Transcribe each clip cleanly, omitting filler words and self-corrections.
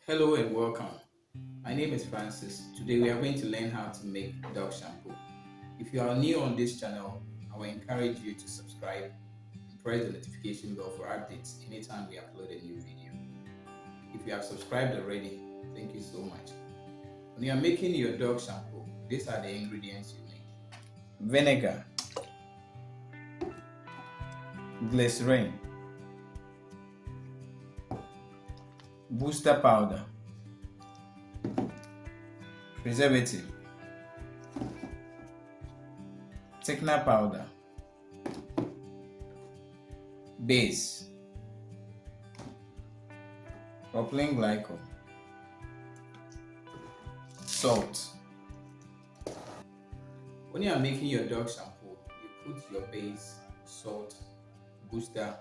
Hello and welcome. My name is Francis. Today we are going to learn how to make dog shampoo. If you are new on this channel, I will encourage you to subscribe and press the notification bell for updates anytime we upload a new video. If you have subscribed already, thank you so much. When you are making your dog shampoo, these are the ingredients you need: vinegar, glycerin, booster powder, preservative, thickener powder, base, propylene glycol, salt. When you are making your dog shampoo, you put your base, salt, booster,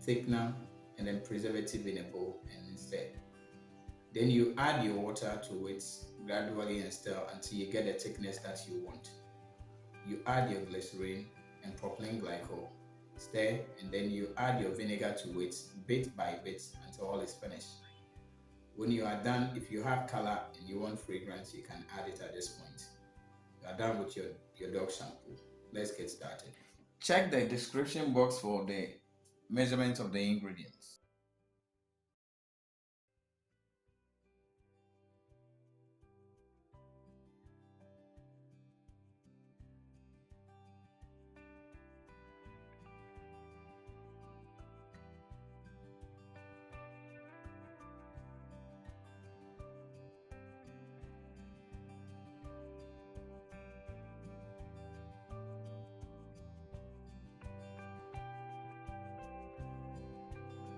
thickener, and then preservative in a bowl and stir. Then you add your water to it gradually and stir until you get the thickness that you want. You add your glycerin and propylene glycol, stir, and then you add your vinegar to it bit by bit until all is finished. When you are done, if you have color and you want fragrance, you can add it at this point. You are done with your dog shampoo. Let's get started. Check the description box for the measurement of the ingredients.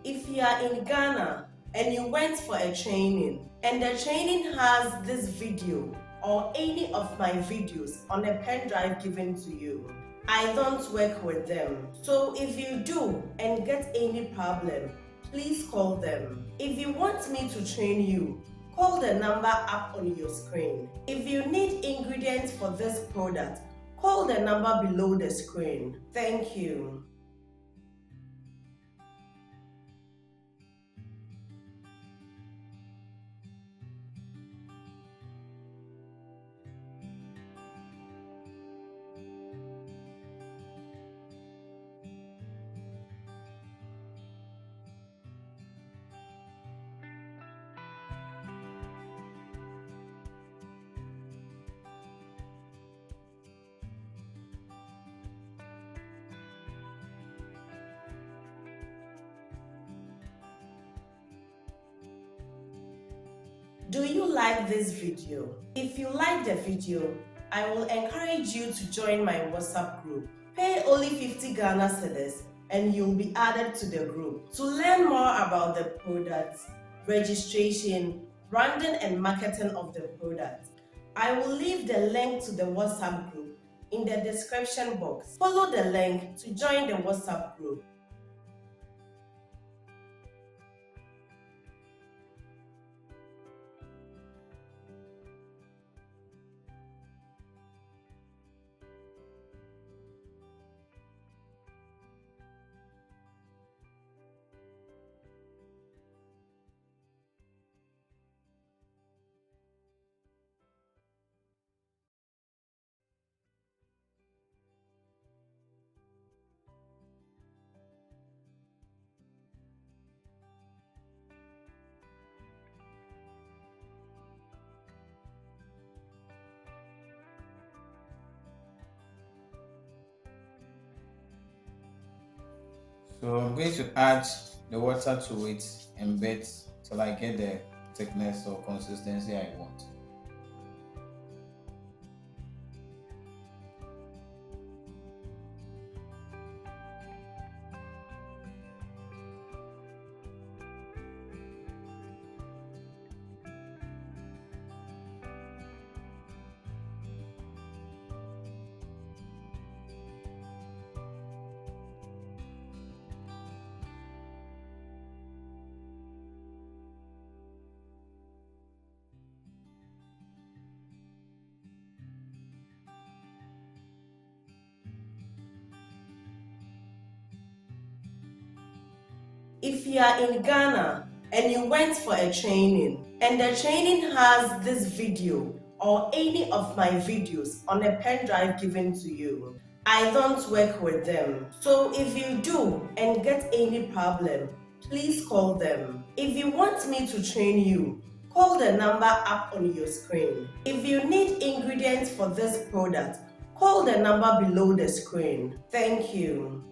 If you are in Ghana and you went for a training and the training has this video or any of my videos on a pen drive given to you, I don't work with them. So if you do and get any problem, please call them. If you want me to train you, call the number up on your screen. If you need ingredients for this product, call the number below the screen. Thank you. Do you like this video? If you like the video, I will encourage you to join my WhatsApp group. Pay only 50 Ghana cedis and you'll be added to the group. To learn more about the product, registration, branding and marketing of the product, I will leave the link to the WhatsApp group in the description box. Follow the link to join the WhatsApp group. So I'm going to add the water to it and beat till I get the thickness or consistency I want. If you are in Ghana and you went for a training, and the training has this video or any of my videos on a pen drive given to you, I don't work with them. So if you do and get any problem, please call them. If you want me to train you, call the number up on your screen. If you need ingredients for this product, call the number below the screen. Thank you.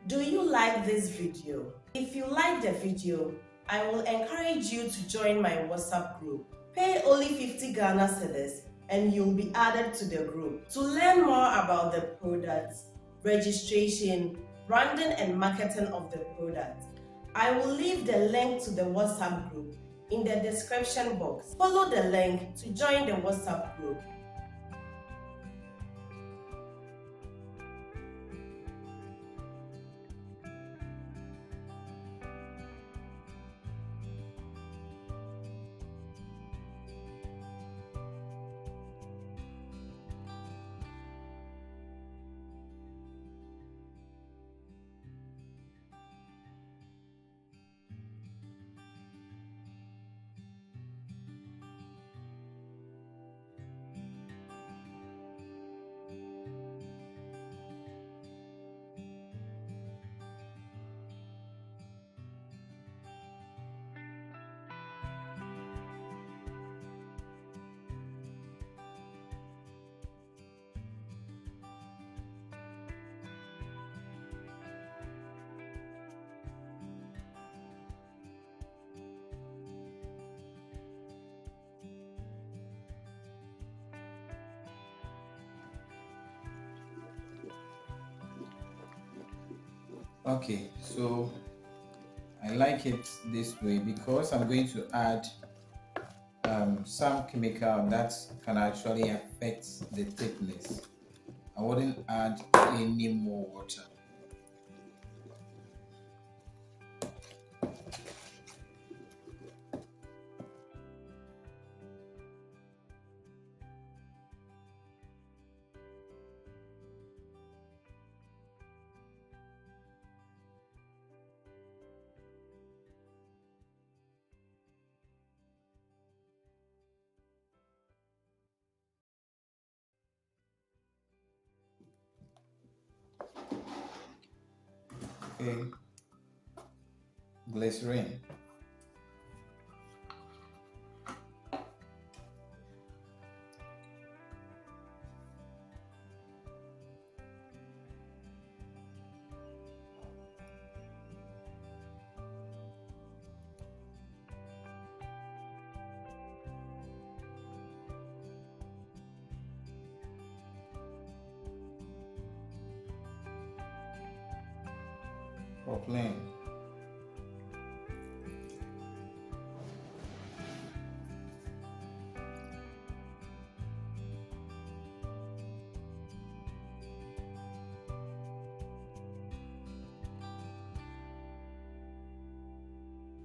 Do you like this video? If you like the video, I will encourage you to join my WhatsApp group. Pay only 50 Ghana cedis and you'll be added to the group. To learn more about the products, registration, branding and marketing of the product, I will leave the link to the WhatsApp group in the description box. Follow the link to join the WhatsApp group. Okay, so I like it this way because I'm going to add some chemical that can actually affect the thickness. I wouldn't add any more water. Okay, glycerin. Propylene.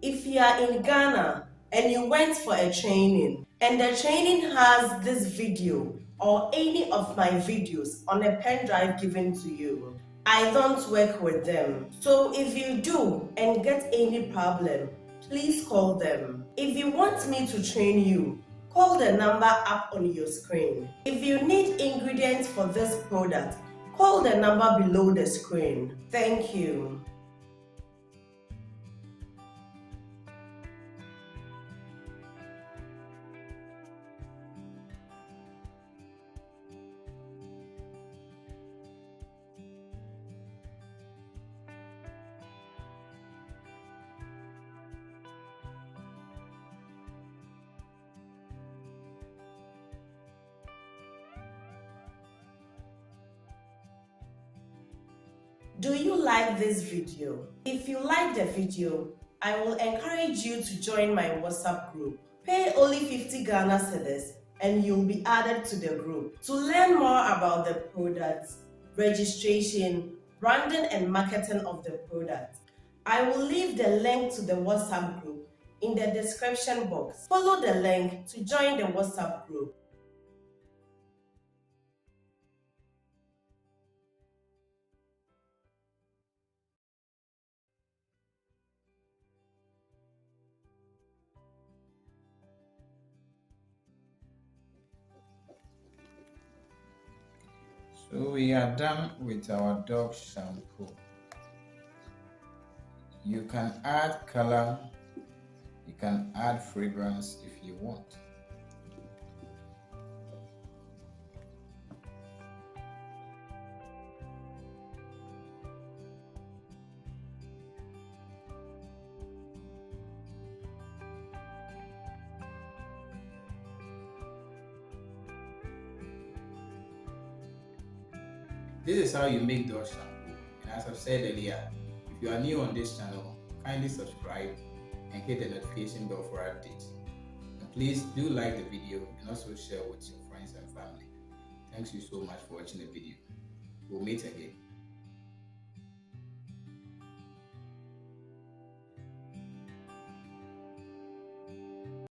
If you are in Ghana and you went for a training and the training has this video or any of my videos on a pen drive given to you, I don't work with them. So if you do and get any problem, please call them. If you want me to train you, call the number up on your screen. If you need ingredients for this product, call the number below the screen. Thank you. Do you like this video? If you like the video, I will encourage you to join my WhatsApp group. Pay only 50 Ghana cedis and you'll be added to the group. To learn more about the product, registration, branding and marketing of the product, I will leave the link to the WhatsApp group in the description box. Follow the link to join the WhatsApp group. So we are done with our dog shampoo. You can add color, you can add fragrance if you want. This is how you make dog shampoo. And as I've said earlier, if you are new on this channel, kindly subscribe and hit the notification bell for updates. And please do like the video and also share with your friends and family. Thanks you so much for watching the video. We'll meet again.